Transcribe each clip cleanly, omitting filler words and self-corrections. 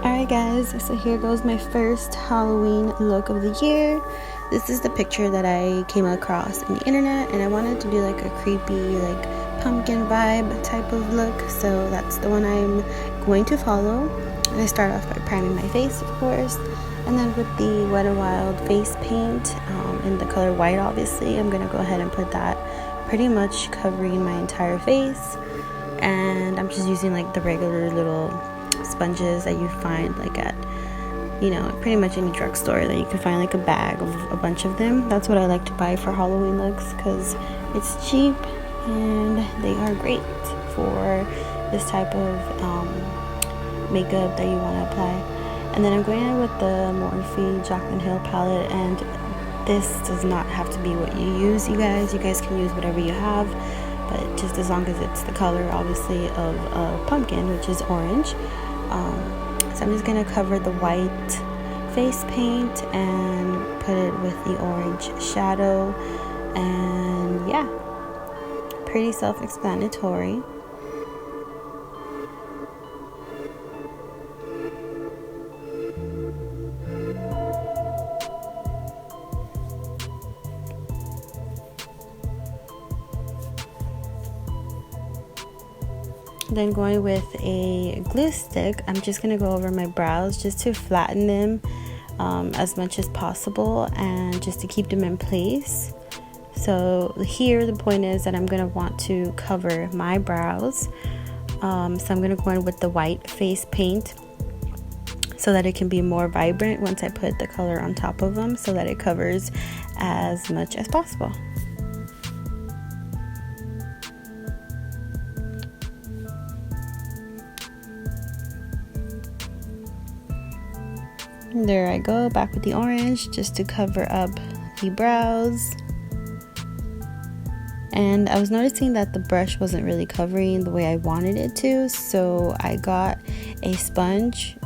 Alright guys, so here goes my first Halloween look of the year. This is the picture that I came across on the internet, and I wanted to do like a creepy, like pumpkin vibe type of look, so that's the one I'm going to follow. And I start off by priming my face, of course, and then with the Wet n Wild face paint in the color white, obviously, I'm going to go ahead and put that pretty much covering my entire face. And I'm just using like the regular little sponges that you find like at, pretty much any drugstore that you can find like a bag of a bunch of them. That's what I like to buy for Halloween looks because it's cheap and they are great for this type of makeup that you want to apply. And then I'm going in with the Morphe Jaclyn Hill palette, and this does not have to be what you use, you guys. You guys can use whatever you have, but just as long as it's the color, obviously, of a pumpkin, which is orange. So I'm just going to cover the white face paint and put it with the orange shadow. And yeah, pretty self-explanatory. Then going with a glue stick, I'm just going to go over my brows just to flatten them as much as possible and just to keep them in place. So here the point is that I'm going to want to cover my brows. So I'm going to go in with the white face paint so that it can be more vibrant once I put the color on top of them, so that it covers as much as possible. There I go, back with the orange just to cover up the brows. And I was noticing that the brush wasn't really covering the way I wanted it to, so I got a sponge.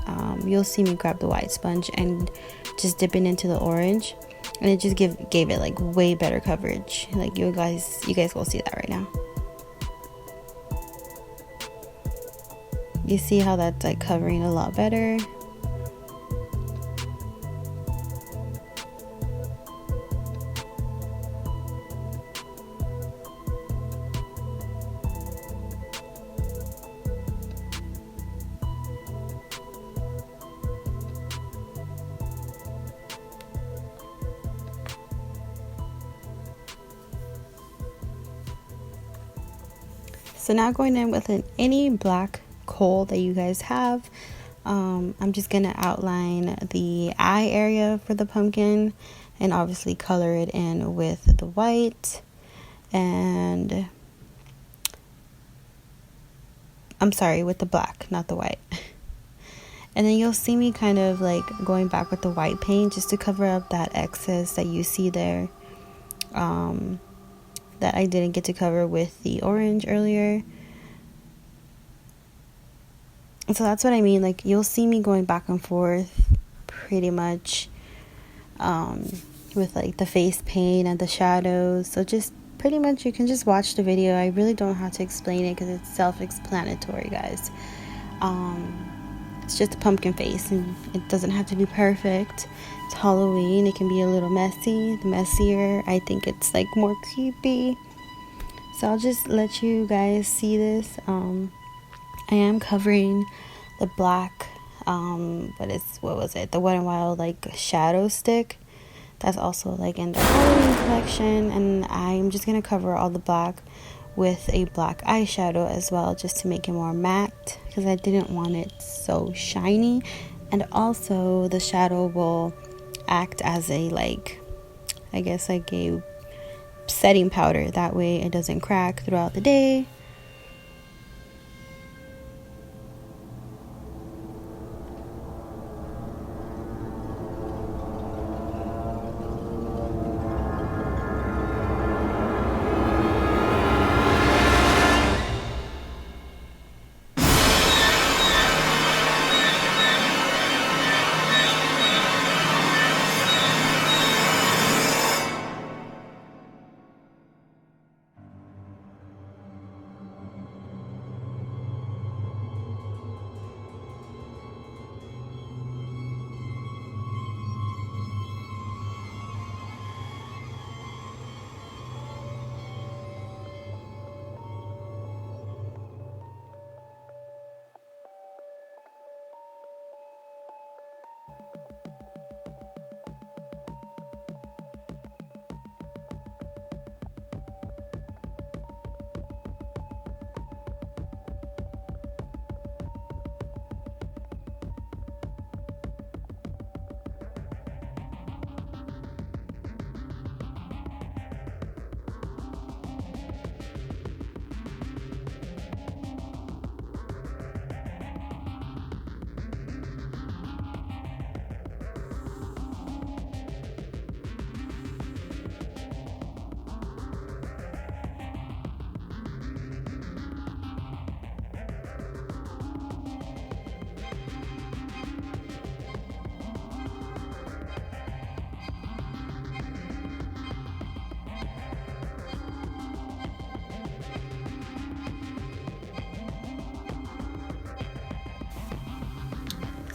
You'll see me grab the white sponge and just dip it into the orange, and it just gave it like way better coverage. Like you guys will see that right now. You see how that's like covering a lot better. So now going in with any black kohl that you guys have, I'm just going to outline the eye area for the pumpkin and obviously color it in with the white. And I'm sorry, with the black, not the white. And then you'll see me kind of like going back with the white paint just to cover up that excess that you see there. That I didn't get to cover with the orange earlier. And so that's what I mean, like you'll see me going back and forth pretty much with like the face paint and the shadows. So just pretty much you can just watch the video. I really don't have to explain it because it's self-explanatory, guys. It's just a pumpkin face and it doesn't have to be perfect. It's Halloween. It can be a little messy. The messier, I think it's like more creepy. So I'll just let you guys see this. I am covering the black, but it's, the Wet n Wild like shadow stick. That's also like in the Halloween collection. And I'm just going to cover all the black with a black eyeshadow as well, just to make it more matte, because I didn't want it so shiny. And also the shadow will act as a like, I guess like a setting powder, that way it doesn't crack throughout the day.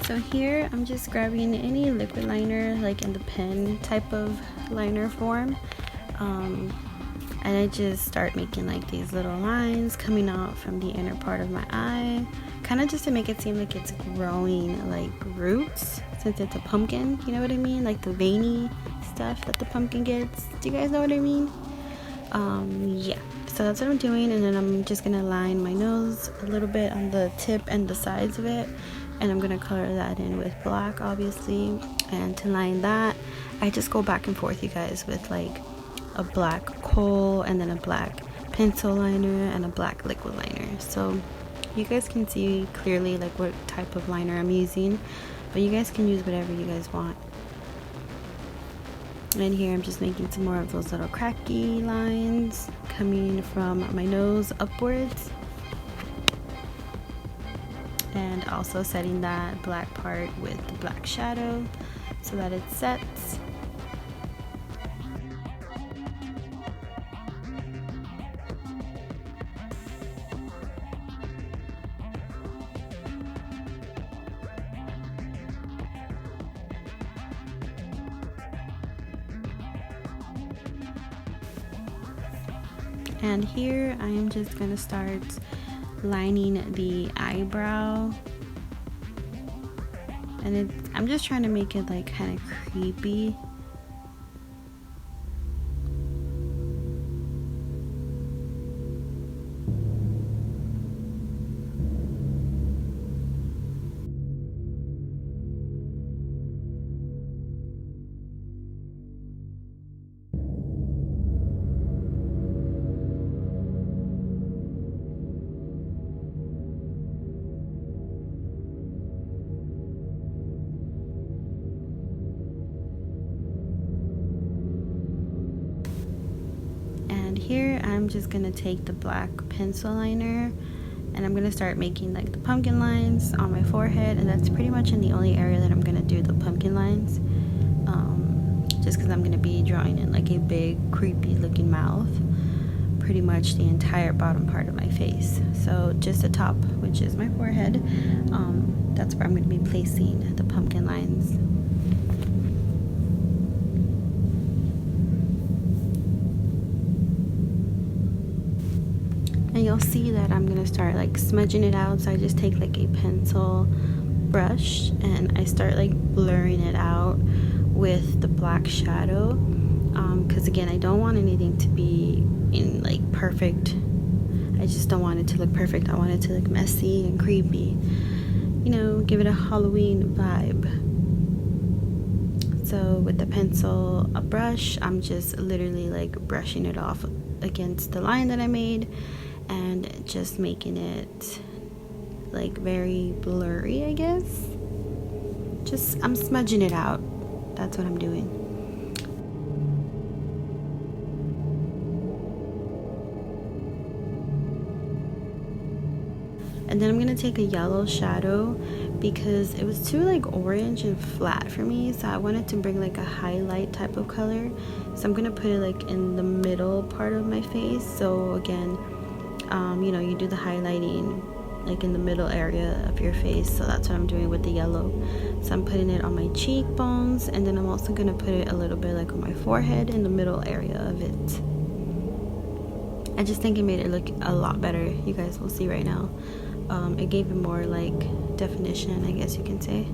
So here I'm just grabbing any liquid liner, like in the pen type of liner form, and I just start making like these little lines coming out from the inner part of my eye, kind of just to make it seem like it's growing like roots, since it's a pumpkin, you know what I mean, like the veiny stuff that the pumpkin gets. Do you guys know what I mean? Yeah, so that's what I'm doing. And then I'm just gonna line my nose a little bit on the tip and the sides of it, and I'm gonna color that in with black, obviously. And to line that, I just go back and forth, you guys, with like a black kohl and then a black pencil liner and a black liquid liner, so you guys can see clearly like what type of liner I'm using, but you guys can use whatever you guys want. And here I'm just making some more of those little cracky lines coming from my nose upwards, and also setting that black part with the black shadow so that it sets. And here I am just gonna start lining the eyebrow, and I'm just trying to make it like kind of creepy. Here I'm just gonna take the black pencil liner and I'm gonna start making like the pumpkin lines on my forehead, and that's pretty much in the only area that I'm gonna do the pumpkin lines, just because I'm gonna be drawing in like a big creepy looking mouth pretty much the entire bottom part of my face. So just the top, which is my forehead, that's where I'm gonna be placing the pumpkin lines. And you'll see that I'm gonna start like smudging it out. So I just take like a pencil brush and I start like blurring it out with the black shadow, because again, I don't want anything to be in like perfect. I just don't want it to look perfect. I want it to look messy and creepy, you know, give it a Halloween vibe. So with the pencil, a brush, I'm just literally like brushing it off against the line that I made and just making it like very blurry, I guess. Just, I'm smudging it out. That's what I'm doing. And then I'm gonna take a yellow shadow because it was too like orange and flat for me, so I wanted to bring like a highlight type of color. So I'm gonna put it like in the middle part of my face. So again, you know, you do the highlighting like in the middle area of your face. So that's what I'm doing with the yellow. So I'm putting it on my cheekbones, and then I'm also gonna put it a little bit like on my forehead in the middle area of it. I just think it made it look a lot better. You guys will see right now. It gave it more like definition, I guess you can say.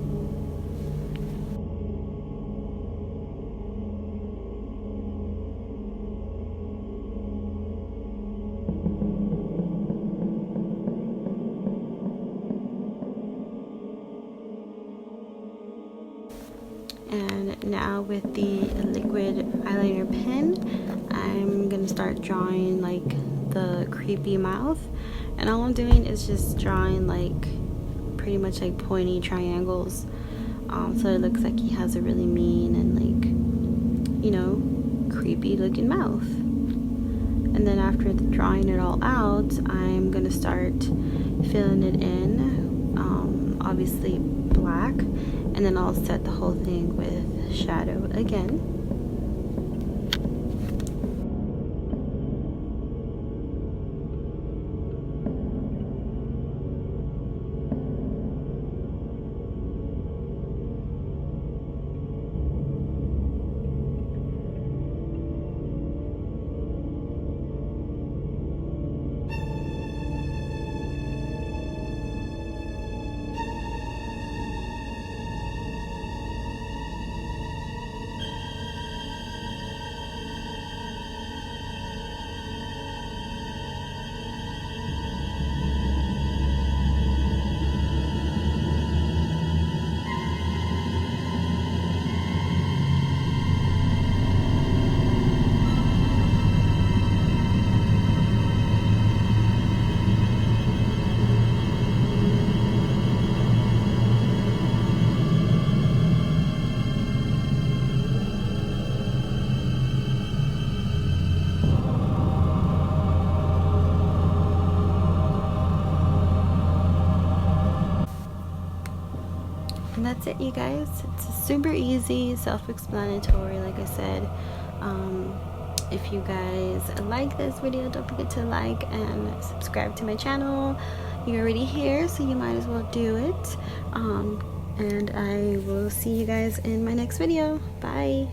And now with the liquid eyeliner pen, I'm gonna start drawing like the creepy mouth, and all I'm doing is just drawing like pretty much like pointy triangles, so it looks like he has a really mean and like, you know, creepy looking mouth. And then after drawing it all out, I'm gonna start filling it in, obviously black, and then I'll set the whole thing with shadow again. that's it, you guys. It's super easy, self-explanatory, like I said. If you guys like this video, don't forget to like and subscribe to my channel. You're already here, so you might as well do it. And I will see you guys in my next video. Bye.